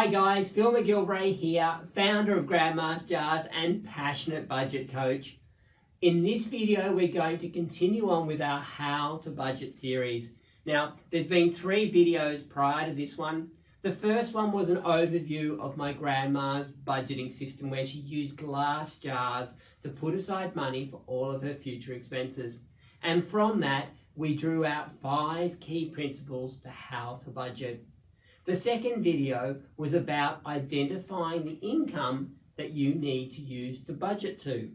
Hi guys, Phil McGilvray here, founder of Grandmasters and passionate budget coach. In this video, we're going to continue on with our How to Budget series. Now, there's been 3 videos prior to this one. The first one was an overview of my grandma's budgeting system where she used glass jars to put aside money for all of her future expenses. And from that, we drew out 5 key principles to how to budget. The second video was about identifying the income that you need to use to budget to.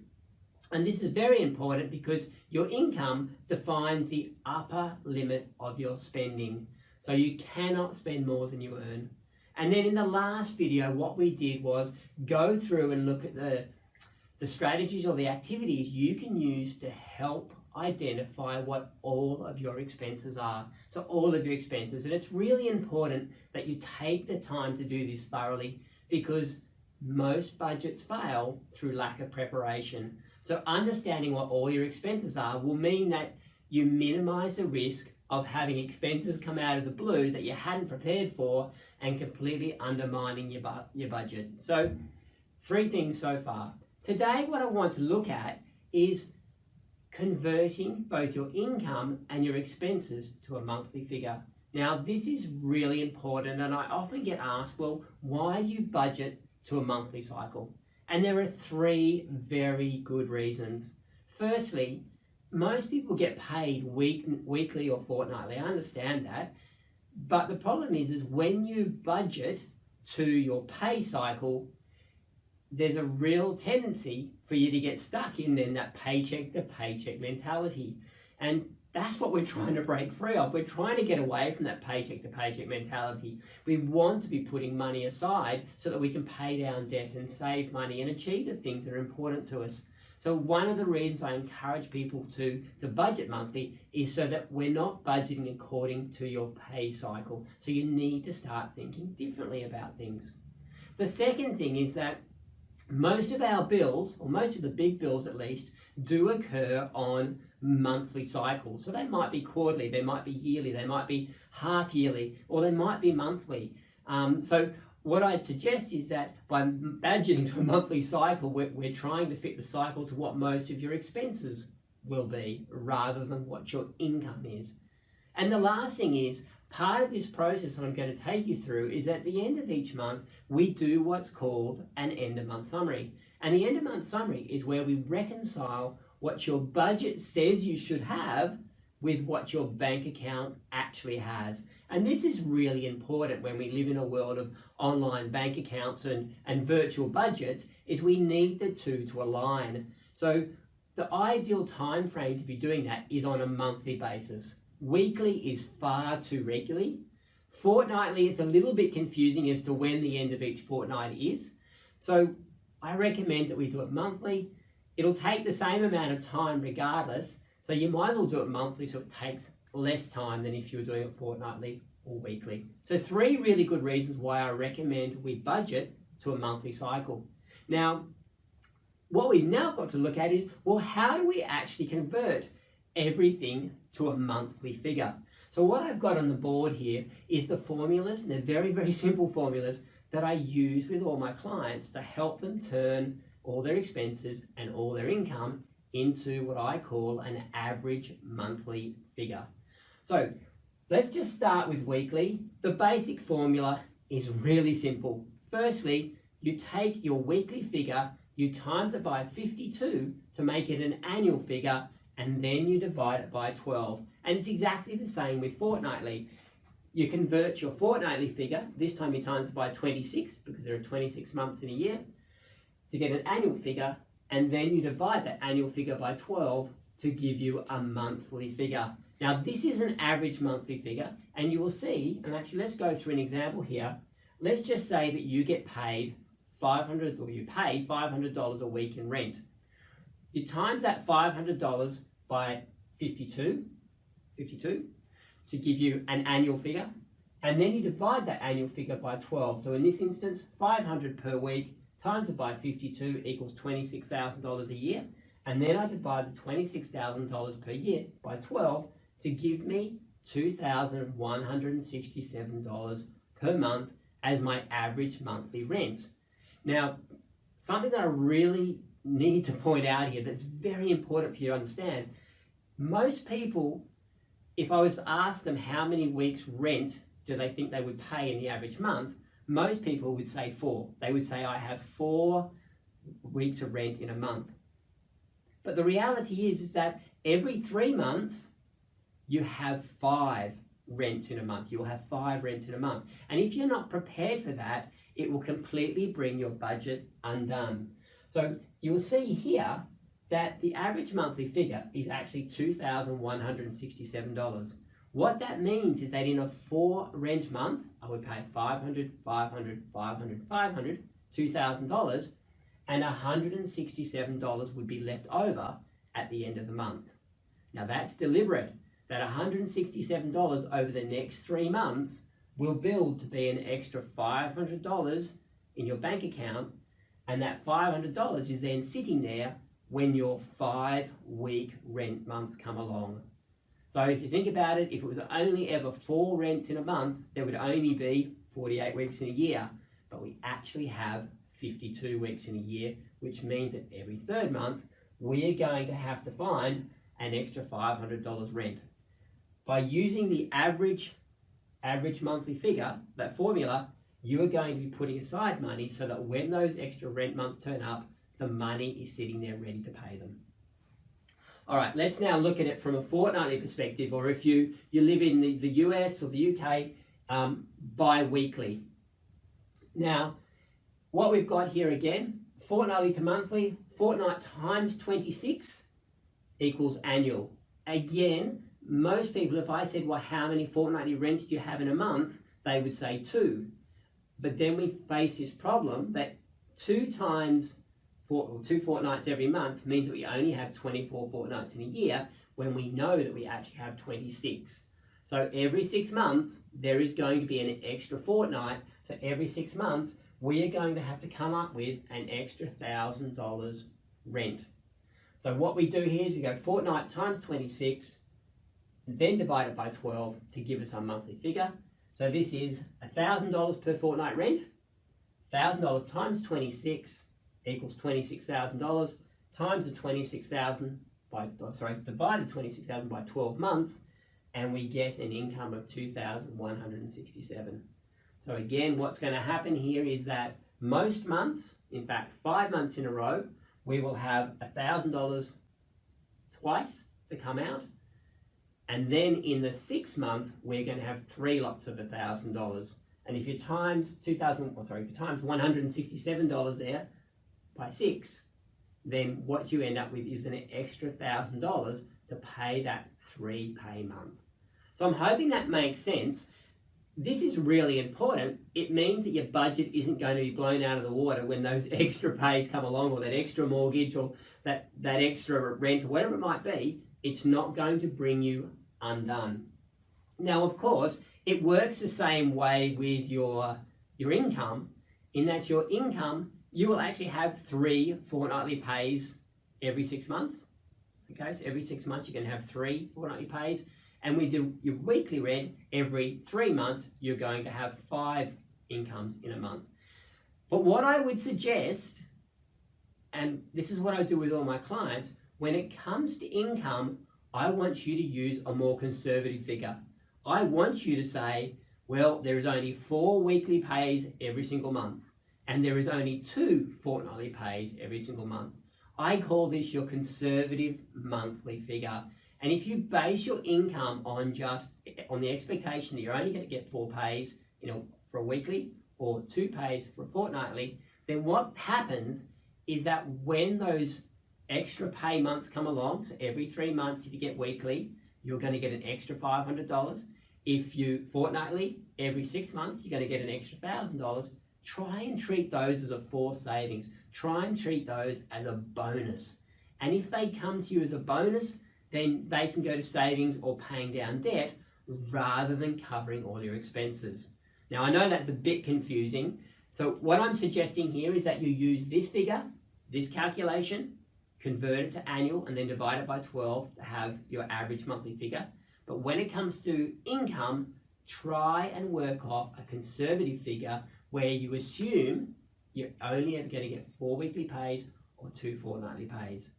And this is very important because your income defines the upper limit of your spending. So you cannot spend more than you earn. And then in the last video, what we did was go through and look at the strategies or the activities you can use to help identify what all of your expenses are. So all of your expenses. And it's really important that you take the time to do this thoroughly because most budgets fail through lack of preparation. So understanding what all your expenses are will mean that you minimize the risk of having expenses come out of the blue that you hadn't prepared for and completely undermining your budget. So 3 things so far. Today, what I want to look at is converting both your income and your expenses to a monthly figure. Now, this is really important, and I often get asked, well, why do you budget to a monthly cycle? And there are 3 very good reasons. Firstly, most people get paid weekly or fortnightly. I understand that. But the problem is when you budget to your pay cycle, there's a real tendency for you to get stuck in then that paycheck to paycheck mentality. And that's what we're trying to break free of. We're trying to get away from that paycheck to paycheck mentality. We want to be putting money aside so that we can pay down debt and save money and achieve the things that are important to us. So one of the reasons I encourage people to budget monthly is so that we're not budgeting according to your pay cycle. So you need to start thinking differently about things. The second thing is that most of our bills, or most of the big bills at least, do occur on monthly cycles. So they might be quarterly, they might be yearly, they might be half yearly, or they might be monthly. So what I'd suggest is that by budgeting to a monthly cycle, we're trying to fit the cycle to what most of your expenses will be, rather than what your income is. And the last thing is, part of this process that I'm going to take you through is at the end of each month, we do what's called an end of month summary. And the end of month summary is where we reconcile what your budget says you should have with what your bank account actually has. And this is really important when we live in a world of online bank accounts and virtual budgets, is we need the two to align. So the ideal time frame to be doing that is on a monthly basis. Weekly is far too regularly. Fortnightly, it's a little bit confusing as to when the end of each fortnight is. So I recommend that we do it monthly. It'll take the same amount of time regardless. So you might as well do it monthly so it takes less time than if you were doing it fortnightly or weekly. So 3 really good reasons why I recommend we budget to a monthly cycle. Now, what we've now got to look at is, well, how do we actually convert everything to a monthly figure? So what I've got on the board here is the formulas, and they're very, very simple formulas that I use with all my clients to help them turn all their expenses and all their income into what I call an average monthly figure. So let's just start with weekly. The basic formula is really simple. Firstly, you take your weekly figure, you times it by 52 to make it an annual figure, and then you divide it by 12. And it's exactly the same with fortnightly. You convert your fortnightly figure, this time you times it by 26, because there are 26 months in a year, to get an annual figure, and then you divide that annual figure by 12 to give you a monthly figure. Now this is an average monthly figure, and you will see, and actually let's go through an example here. Let's just say that you get paid you pay $500 a week in rent. You times that $500 by 52 to give you an annual figure, and then you divide that annual figure by 12. So in this instance, 500 per week times it by 52 equals $26,000 a year, and then I divide the $26,000 per year by 12 to give me $2,167 per month as my average monthly rent. Now, something that I really need to point out here that's very important for you to understand, most people, if I was to ask them how many weeks rent do they think they would pay in the average month, most people would say 4. They would say, I have 4 weeks of rent in a month. But the reality is that every 3 months, you have 5 rents in a month. You will have 5 rents in a month. And if you're not prepared for that, it will completely bring your budget undone. So you'll see here that the average monthly figure is actually $2,167. What that means is that in a 4 rent month, I would pay $500, $500, $500, $500, $2,000, and $167 would be left over at the end of the month. Now that's deliberate. That $167 over the next 3 months will build to be an extra $500 in your bank account, and that $500 is then sitting there when your 5-week rent months come along. So if you think about it, if it was only ever 4 rents in a month, there would only be 48 weeks in a year, but we actually have 52 weeks in a year, which means that every 3rd month, we are going to have to find an extra $500 rent. By using the average monthly figure, that formula, you are going to be putting aside money so that when those extra rent months turn up, the money is sitting there ready to pay them. All right, let's now look at it from a fortnightly perspective, or if you live in the US or the UK, bi-weekly. Now, what we've got here again, fortnightly to monthly, fortnight times 26 equals annual. Again, most people, if I said, well, how many fortnightly rents do you have in a month? They would say 2. But then we face this problem that 2 fortnights every month means that we only have 24 fortnights in a year, when we know that we actually have 26. So every 6 months, there is going to be an extra fortnight. So every 6 months, we are going to have to come up with an extra $1,000 rent. So what we do here is we go fortnight times 26, then divide it by 12 to give us our monthly figure. So this is $1,000 per fortnight rent. $1,000 times 26 equals $26,000 times the 26,000 divided 26,000 by 12 months, and we get an income of $2,167. So again, what's going to happen here is that most months, in fact 5 months in a row, we will have $1,000 twice to come out. And then in the 6th month, we're going to have 3 lots of $1,000. And if you times $167 there by 6, then what you end up with is an extra $1,000 to pay that 3-pay month. So I'm hoping that makes sense. This is really important. It means that your budget isn't going to be blown out of the water when those extra pays come along, or that extra mortgage, or that extra rent, or whatever it might be. It's not going to bring you undone. Now, of course, it works the same way with your income, in that your income, you will actually have 3 fortnightly pays every 6 months. Okay, so every 6 months you're going to have 3 fortnightly pays. And with your weekly rent, every 3 months, you're going to have 5 incomes in a month. But what I would suggest, and this is what I do with all my clients, when it comes to income, I want you to use a more conservative figure. I want you to say, well, there is only 4 weekly pays every single month, and there is only 2 fortnightly pays every single month. I call this your conservative monthly figure. And if you base your income on the expectation that you're only going to get 4 pays, for a weekly, or 2 pays for a fortnightly, then what happens is that when those extra pay months come along, so every 3 months if you get weekly, you're going to get an extra $500. If you fortnightly, every 6 months, you're going to get an extra $1,000. Try and treat those as a forced savings. Try and treat those as a bonus. And if they come to you as a bonus, then they can go to savings or paying down debt rather than covering all your expenses. Now, I know that's a bit confusing. So what I'm suggesting here is that you use this figure, this calculation, convert it to annual, and then divide it by 12 to have your average monthly figure. But when it comes to income, try and work off a conservative figure where you assume you're only ever going to get 4 weekly pays or 2 fortnightly pays.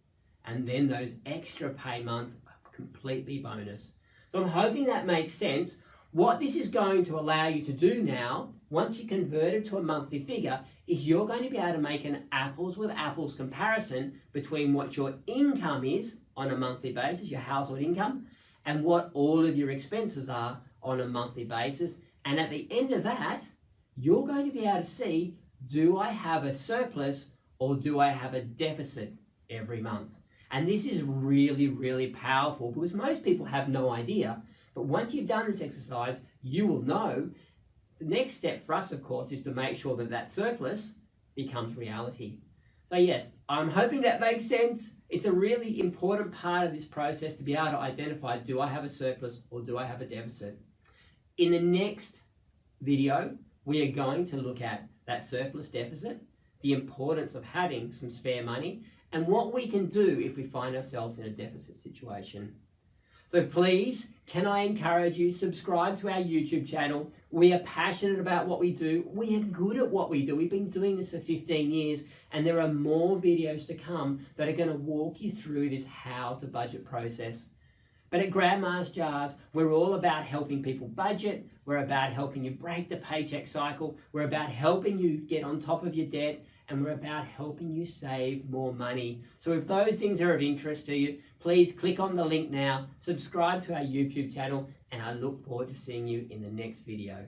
And then those extra pay months are completely bonus. So I'm hoping that makes sense. What this is going to allow you to do now, once you convert it to a monthly figure, is you're going to be able to make an apples with apples comparison between what your income is on a monthly basis, your household income, and what all of your expenses are on a monthly basis. And at the end of that, you're going to be able to see, do I have a surplus or do I have a deficit every month? And this is really, really powerful because most people have no idea. But once you've done this exercise, you will know. The next step for us, of course, is to make sure that that surplus becomes reality. So yes, I'm hoping that makes sense. It's a really important part of this process to be able to identify, do I have a surplus or do I have a deficit? In the next video, we are going to look at that surplus deficit, the importance of having some spare money, and what we can do if we find ourselves in a deficit situation. So please, can I encourage you, subscribe to our YouTube channel. We are passionate about what we do. We are good at what we do. We've been doing this for 15 years, and there are more videos to come that are going to walk you through this how to budget process. But at Grandma's Jars, we're all about helping people budget. We're about helping you break the paycheck cycle. We're about helping you get on top of your debt. And we're about helping you save more money. So if those things are of interest to you, please click on the link now, subscribe to our YouTube channel, and I look forward to seeing you in the next video.